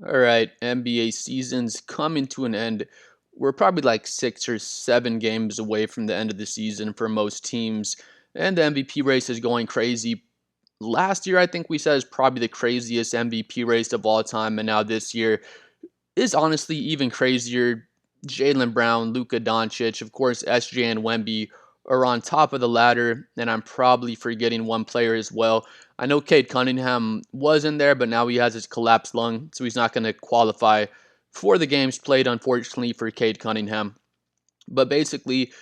All right, NBA season's coming to an end. We're probably like 6 or 7 games away from the end of the season for most teams, and the MVP race is going crazy. Last year, I think we said is probably the craziest MVP race of all time, and now this year is honestly even crazier. Jaylen Brown, Luka Doncic, of course, SJ and Wemby are on top of the ladder, and I'm probably forgetting one player as well. I know Cade Cunningham was in there, but now he has his collapsed lung, so he's not going to qualify for the games played, unfortunately, for Cade Cunningham. But basically,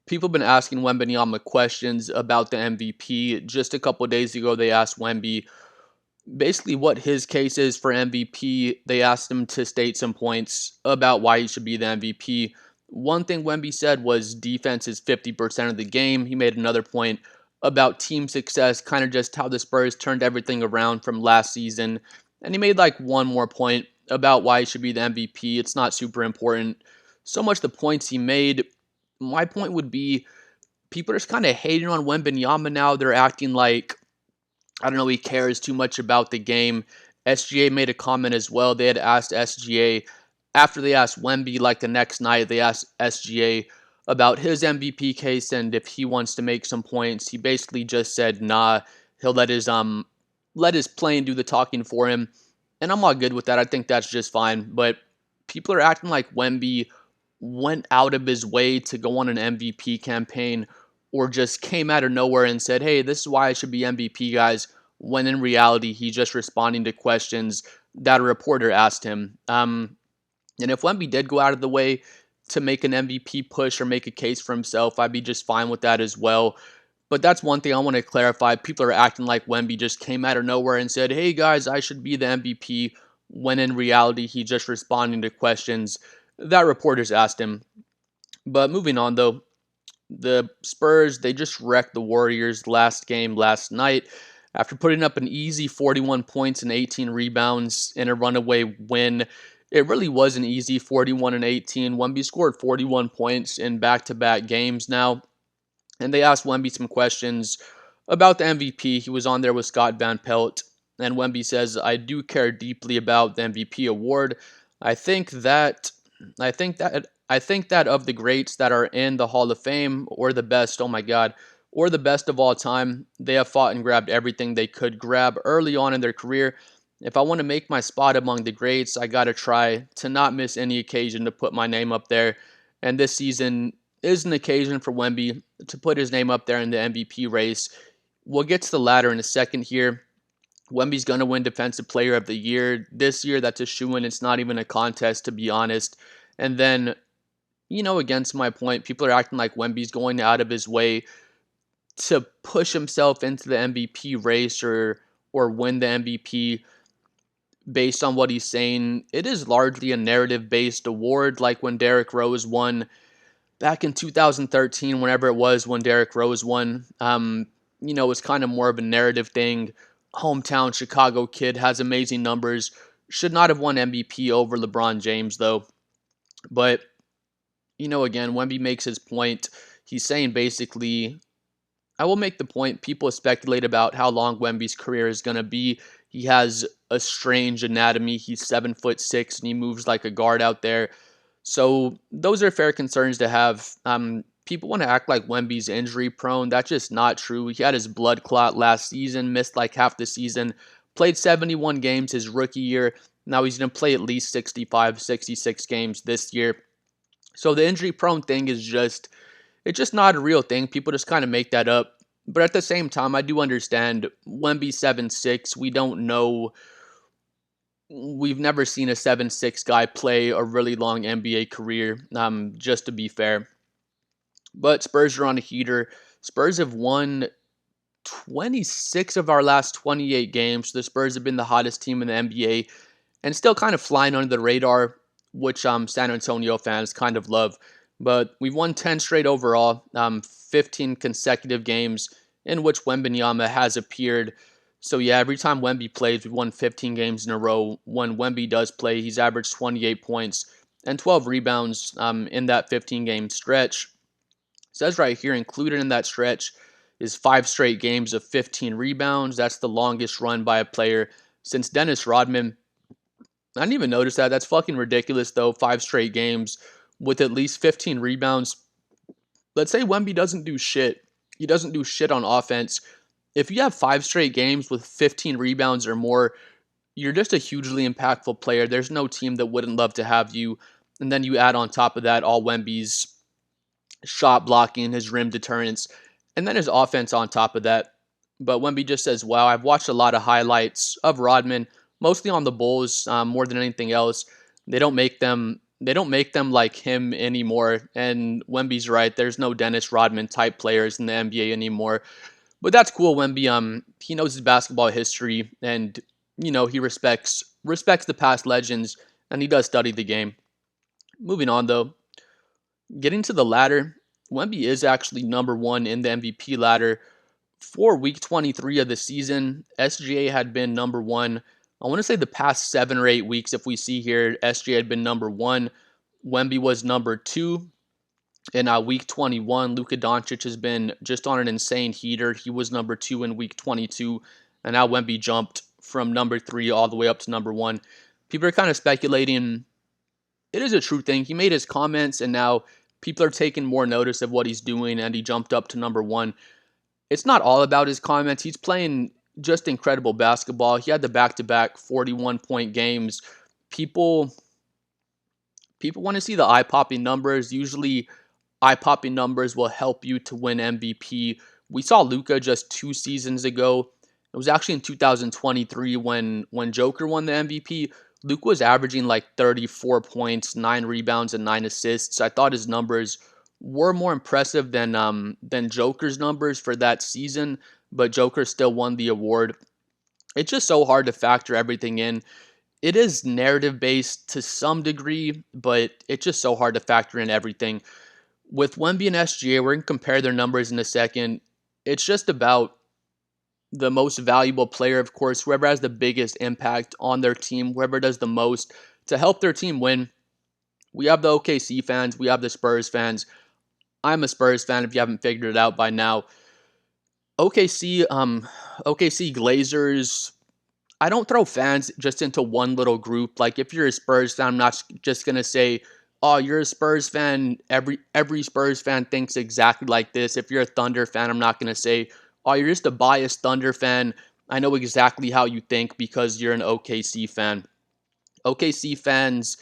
people have been asking Wembanyama questions about the MVP. Just a couple days ago, they asked Wemby basically what his case is for MVP. They asked him to state some points about why he should be the MVP. One thing Wemby said was defense is 50% of the game. He made another point about team success, kind of just how the Spurs turned everything around from last season. And he made like one more point about why he should be the MVP. It's not super important. So much the points he made. My point would be people are just kind of hating on Wembanyama now. They're acting like I don't know, he cares too much about the game. SGA made a comment as well. They had asked SGA after they asked Wemby, like the next night, they asked SGA about his MVP case and if he wants to make some points. He basically just said, nah, he'll let his playing do the talking for him. And I'm all good with that. I think that's just fine. But people are acting like Wemby went out of his way to go on an MVP campaign or just came out of nowhere and said, hey, this is why I should be MVP, guys, when in reality, he's just responding to questions that a reporter asked him. And if Wemby did go out of the way to make an MVP push or make a case for himself, I'd be just fine with that as well. But that's one thing I want to clarify. People are acting like Wemby just came out of nowhere and said, hey guys, I should be the MVP, when in reality, he's just responding to questions that reporters asked him. But moving on though, the Spurs, they just wrecked the Warriors last game last night after putting up an easy 41 points and 18 rebounds in a runaway win. It really was an easy 41 and 18. Wemby scored 41 points in back-to-back games now, and they asked Wemby some questions about the MVP. He was on there with Scott Van Pelt, and Wemby says, "I do care deeply about the MVP award. I think that, I think that of the greats that are in the Hall of Fame or the best, oh my God, or the best of all time, they have fought and grabbed everything they could grab early on in their career. If I want to make my spot among the greats, I got to try to not miss any occasion to put my name up there. And this season is an occasion for Wemby to put his name up there in the MVP race. We'll get to the ladder in a second here. Wemby's going to win Defensive Player of the Year. This year, that's a shoo-in. It's not even a contest, to be honest. And then, against my point, people are acting like Wemby's going out of his way to push himself into the MVP race or win the MVP based on what he's saying. It is largely a narrative-based award, like when Derrick Rose won back in 2013, whenever it was when Derrick Rose won. It was kind of more of a narrative thing. Hometown Chicago kid has amazing numbers. Should not have won MVP over LeBron James, though. But, again, Wemby makes his point. He's saying basically, I will make the point. People speculate about how long Wemby's career is going to be. He has a strange anatomy. He's 7'6" and he moves like a guard out there. So those are fair concerns to have. People want to act like Wemby's injury prone. That's just not true. He had his blood clot last season, missed like half the season, played 71 games his rookie year. Now he's going to play at least 65, 66 games this year. So the injury prone thing is it's just not a real thing. People just kind of make that up. But at the same time, I do understand Wemby 7'6". We don't know. We've never seen a 7'6" guy play a really long NBA career, just to be fair. But Spurs are on a heater. Spurs have won 26 of our last 28 games. The Spurs have been the hottest team in the NBA and still kind of flying under the radar, which San Antonio fans kind of love. But we've won 10 straight overall, 15 consecutive games in which Wembanyama has appeared. So yeah, every time Wemby plays, we've won 15 games in a row. When Wemby does play, he's averaged 28 points and 12 rebounds in that 15-game stretch. It says right here, included in that stretch is 5 straight games of 15 rebounds. That's the longest run by a player since Dennis Rodman. I didn't even notice that. That's fucking ridiculous, though. 5 straight games with at least 15 rebounds. Let's say Wemby doesn't do shit. He doesn't do shit on offense. If you have 5 straight games with 15 rebounds or more, you're just a hugely impactful player. There's no team that wouldn't love to have you. And then you add on top of that all Wemby's shot blocking, his rim deterrence, and then his offense on top of that. But Wemby just says, wow, I've watched a lot of highlights of Rodman, mostly on the Bulls, more than anything else. They don't make them like him anymore. And Wemby's right. There's no Dennis Rodman type players in the NBA anymore. But that's cool. Wemby, he knows his basketball history, and he respects the past legends, and he does study the game. Moving on though, getting to the ladder, Wemby is actually number one in the MVP ladder for week 23 of the season. SGA had been number one. I want to say the past 7 or 8 weeks, if we see here, SGA had been number one. Wemby was number two. In week 21, Luka Doncic has been just on an insane heater. He was number two in week 22, and now Wemby jumped from number three all the way up to number one. People are kind of speculating. It is a true thing. He made his comments, and now people are taking more notice of what he's doing, and he jumped up to number one. It's not all about his comments. He's playing just incredible basketball. He had the back-to-back 41-point games. People want to see the eye-popping numbers. Usually, eye-popping numbers will help you to win MVP. We saw Luka just 2 seasons ago. It was actually in 2023 when Joker won the MVP. Luka was averaging like 34 points, 9 rebounds, and 9 assists. I thought his numbers were more impressive than Joker's numbers for that season, but Joker still won the award. It's just so hard to factor everything in. It is narrative based to some degree, but it's just so hard to factor in everything. With Wemby and SGA, we're going to compare their numbers in a second. It's just about the most valuable player, of course, whoever has the biggest impact on their team, whoever does the most to help their team win. We have the OKC fans, we have the Spurs fans. I'm a Spurs fan if you haven't figured it out by now. OKC, OKC Glazers. I don't throw fans just into one little group. Like if you're a Spurs fan, I'm not just gonna say, "Oh, you're a Spurs fan." Every Spurs fan thinks exactly like this. If you're a Thunder fan, I'm not gonna say, "Oh, you're just a biased Thunder fan." I know exactly how you think because you're an OKC fan. OKC fans,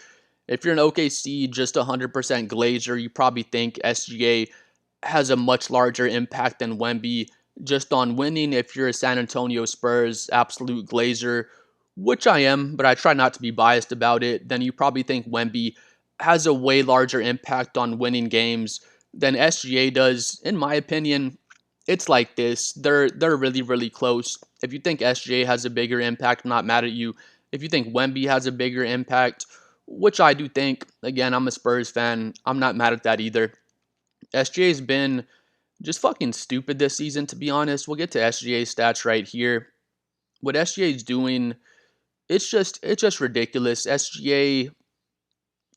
if you're an OKC just 100% Glazer, you probably think SGA has a much larger impact than Wemby just on winning. If you're a San Antonio Spurs absolute Glazer, which I am, but I try not to be biased about it, then you probably think Wemby has a way larger impact on winning games than SGA does. In my opinion, it's like this. They're really, really close. If you think SGA has a bigger impact, I'm not mad at you. If you think Wemby has a bigger impact, which I do think, again, I'm a Spurs fan, I'm not mad at that either. SGA's been just fucking stupid this season, to be honest. We'll get to SGA's stats right here. What SGA's doing, it's just ridiculous. SGA,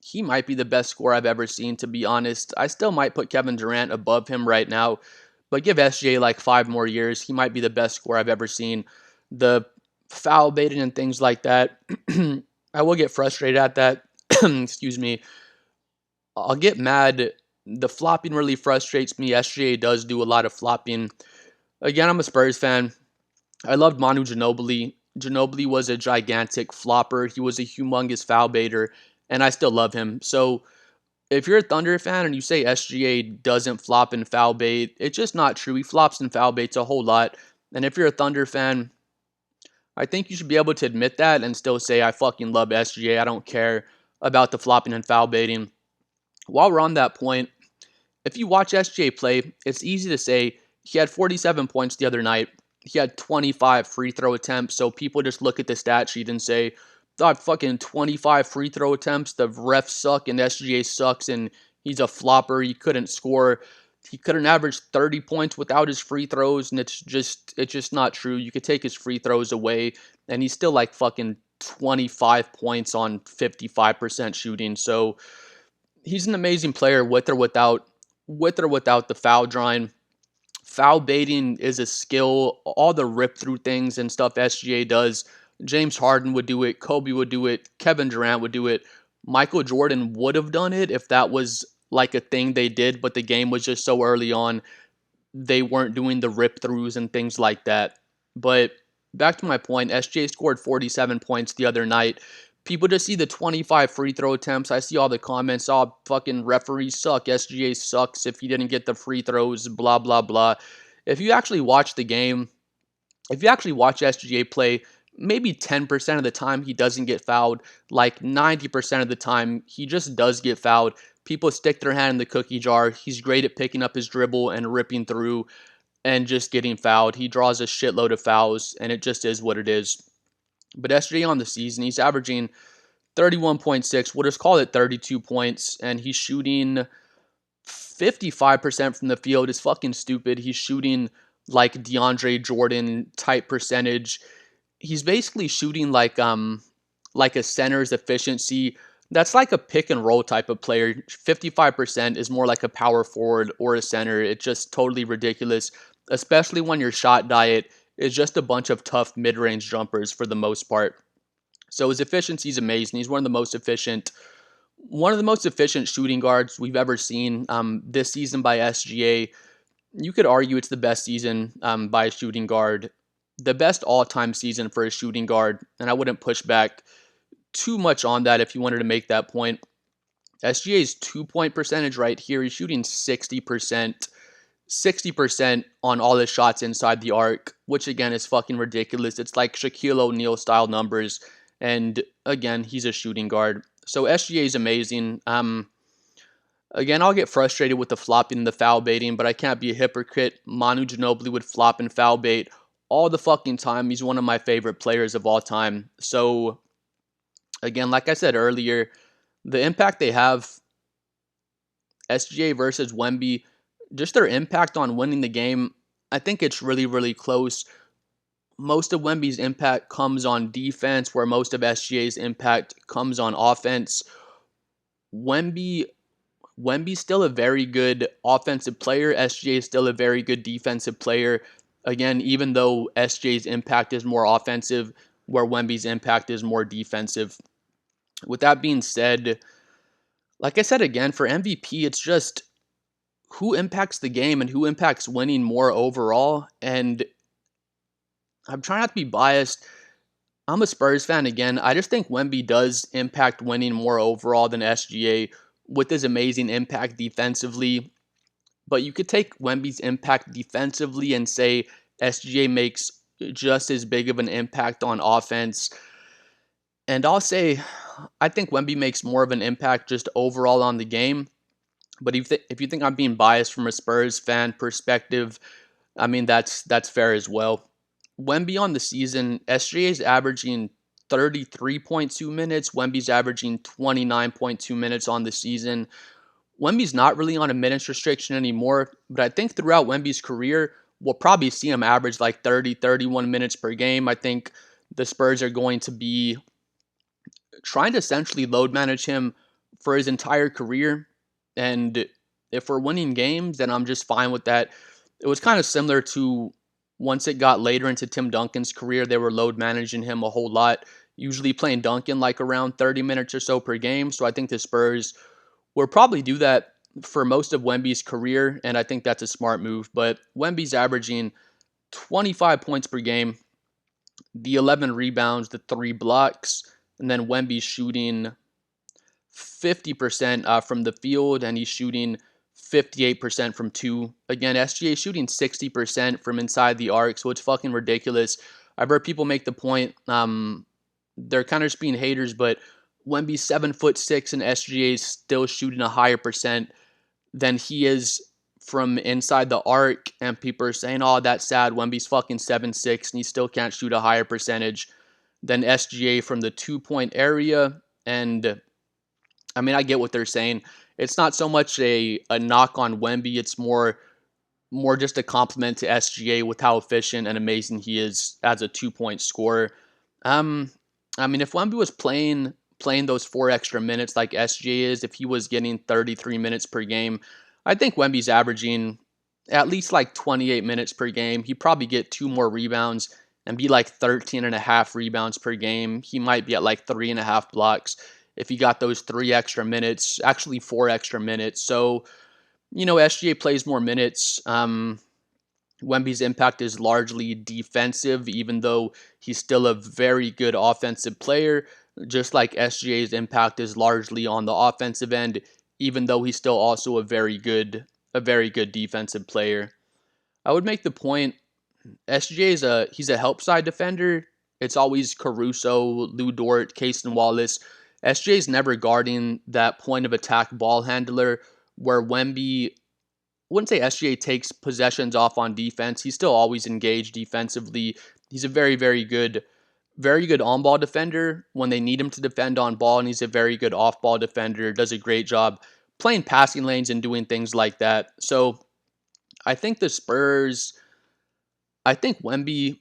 he might be the best scorer I've ever seen, to be honest. I still might put Kevin Durant above him right now, but give SGA like 5 more years, he might be the best scorer I've ever seen. The foul baiting and things like that, I will get frustrated at that. Excuse me. I'll get mad. The flopping really frustrates me. SGA does do a lot of flopping. Again, I'm a Spurs fan. I loved Manu Ginobili. Ginobili was a gigantic flopper. He was a humongous foul baiter, and I still love him. So if you're a Thunder fan and you say SGA doesn't flop and foul bait, it's just not true. He flops and foul baits a whole lot. And if you're a Thunder fan, I think you should be able to admit that and still say, I fucking love SGA. I don't care about the flopping and foul baiting. While we're on that point, if you watch SGA play, it's easy to say he had 47 points the other night. He had 25 free throw attempts. So people just look at the stat sheet and say, "God, fucking 25 free throw attempts. The refs suck and SGA sucks and he's a flopper. He couldn't score. He couldn't average 30 points without his free throws." And it's just not true. You could take his free throws away and he's still like fucking 25 points on 55% shooting. So he's an amazing player with or without the foul drawing. Foul baiting is a skill. All the rip through things and stuff SGA does, James Harden would do it, Kobe would do it, Kevin Durant would do it. Micheal Jordan would have done it if that was like a thing they did, but the game was just so early on, they weren't doing the rip throughs and things like that. But back to my point, SGA scored 47 points the other night. People just see the 25 free throw attempts. I see all the comments, oh, fucking referees suck. SGA sucks if he didn't get the free throws, blah, blah, blah. If you actually watch the game, if you actually watch SGA play, maybe 10% of the time he doesn't get fouled. Like 90% of the time, he just does get fouled. People stick their hand in the cookie jar. He's great at picking up his dribble and ripping through and just getting fouled. He draws a shitload of fouls, and it just is what it is. But SGA on the season, he's averaging 31.6. We'll just call it 32 points, and he's shooting 55% from the field. Is fucking stupid. He's shooting like DeAndre Jordan type percentage. He's basically shooting like a center's efficiency. That's like a pick and roll type of player. 55% is more like a power forward or a center. It's just totally ridiculous, especially when your shot diet is just a bunch of tough mid-range jumpers for the most part. So his efficiency is amazing. He's one of the most efficient shooting guards we've ever seen this season by SGA. You could argue it's the best season by a shooting guard, the best all-time season for a shooting guard, and I wouldn't push back too much on that if you wanted to make that point. SGA's 2-point percentage right here, he's shooting 60% on all his shots inside the arc, which again is fucking ridiculous. It's like Shaquille O'Neal style numbers, and again, he's a shooting guard. So SGA is amazing. Again, I'll get frustrated with the flopping and the foul baiting, but I can't be a hypocrite. Manu Ginobili would flop and foul bait all the fucking time. He's one of my favorite players of all time. So, again, like I said earlier, the impact they have, SGA versus Wemby, just their impact on winning the game, I think it's really, really close. Most of Wemby's impact comes on defense, where most of SGA's impact comes on offense. Wemby's still a very good offensive player. SGA is still a very good defensive player. Again, even though SGA's impact is more offensive, where Wemby's impact is more defensive. With that being said, like I said again, for MVP, it's just who impacts the game and who impacts winning more overall. And I'm trying not to be biased. I'm a Spurs fan again. I just think Wemby does impact winning more overall than SGA with his amazing impact defensively. But you could take Wemby's impact defensively and say SGA makes just as big of an impact on offense. And I'll say I think Wemby makes more of an impact just overall on the game. But if you think I'm being biased from a Spurs fan perspective, I mean that's fair as well. Wemby on the season, SGA is averaging 33.2 minutes. Wemby's averaging 29.2 minutes on the season. Wemby's not really on a minutes restriction anymore, but I think throughout Wemby's career, we'll probably see him average like 30, 31 minutes per game. I think the Spurs are going to be trying to essentially load manage him for his entire career. And if we're winning games, then I'm just fine with that. It was kind of similar to once it got later into Tim Duncan's career, they were load managing him a whole lot, usually playing Duncan like around 30 minutes or so per game. So I think the Spurs will probably do that for most of Wemby's career, and I think that's a smart move. But Wemby's averaging 25 points per game, the 11 rebounds, the 3 blocks, and then Wemby's shooting 50% from the field, and he's shooting 58% from 2. Again, SGA shooting 60% from inside the arc, so it's fucking ridiculous. I've heard people make the point, they're kind of just being haters, but Wemby's 7'6" and SGA is still shooting a higher percent than he is from inside the arc, and people are saying, oh, that's sad, Wemby's fucking 7'6", and he still can't shoot a higher percentage than SGA from the 2-point area. And I mean, I get what they're saying. It's not so much a knock on Wemby. It's more just a compliment to SGA with how efficient and amazing he is as a 2-point scorer. I mean, if Wemby was playing those 4 extra minutes like SGA is, if he was getting 33 minutes per game, I think Wemby's averaging at least like 28 minutes per game. He'd probably get 2 more rebounds and be like 13.5 rebounds per game. He might be at like 3.5 blocks if he got those 3 extra minutes, actually 4 extra minutes. So, SGA plays more minutes. Wemby's impact is largely defensive, even though he's still a very good offensive player. Just like SGA's impact is largely on the offensive end, even though he's still also a very good defensive player. I would make the point SGA he's a help side defender. It's always Caruso, Lou Dort, Casey Wallace. SGA is never guarding that point of attack ball handler where Wemby wouldn't say SGA takes possessions off on defense. He's still always engaged defensively. He's a very good on-ball defender when they need him to defend on ball, and he's a very good off-ball defender. Does a great job playing passing lanes and doing things like that. So I think the Spurs, I think Wemby,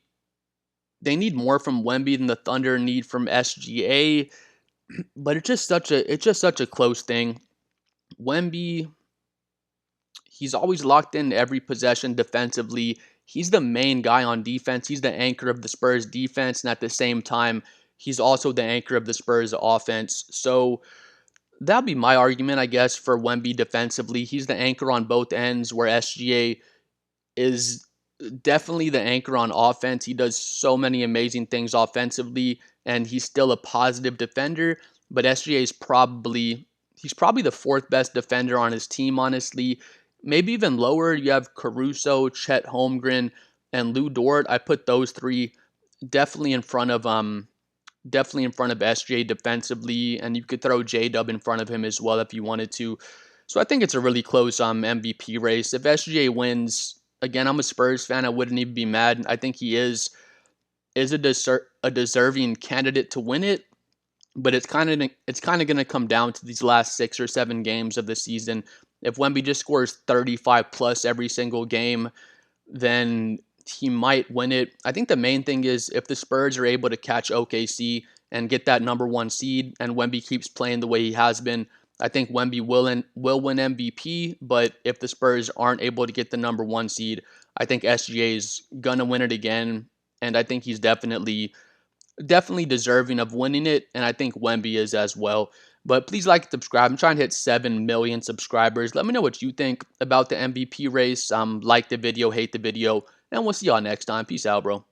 they need more from Wemby than the Thunder need from SGA, but it's just such a close thing. Wemby, he's always locked in every possession defensively. He's the main guy on defense. He's the anchor of the Spurs defense, and at the same time, he's also the anchor of the Spurs offense. So that'd be my argument, I guess, for Wemby defensively. He's the anchor on both ends, where SGA is definitely the anchor on offense. He does so many amazing things offensively, and he's still a positive defender. But SGA is probably the fourth best defender on his team, honestly. Maybe even lower. You have Caruso, Chet Holmgren, and Lou Dort. I put those three definitely in front of SGA defensively, and you could throw J Dub in front of him as well if you wanted to. So I think it's a really close MVP race. If SGA wins, again, I'm a Spurs fan. I wouldn't even be mad. I think he is a deserving candidate to win it, but it's kind of going to come down to these last 6 or 7 games of the season. If Wemby just scores 35 plus every single game, then he might win it. I think the main thing is if the Spurs are able to catch OKC and get that number one seed, and Wemby keeps playing the way he has been, I think Wemby will win MVP. But if the Spurs aren't able to get the number one seed, I think SGA is gonna win it again, and I think he's definitely deserving of winning it, and I think Wemby is as well. But please like and subscribe. I'm trying to hit 7 million subscribers. Let me know what you think about the MVP race. Like the video, hate the video, and we'll see y'all next time. Peace out, bro.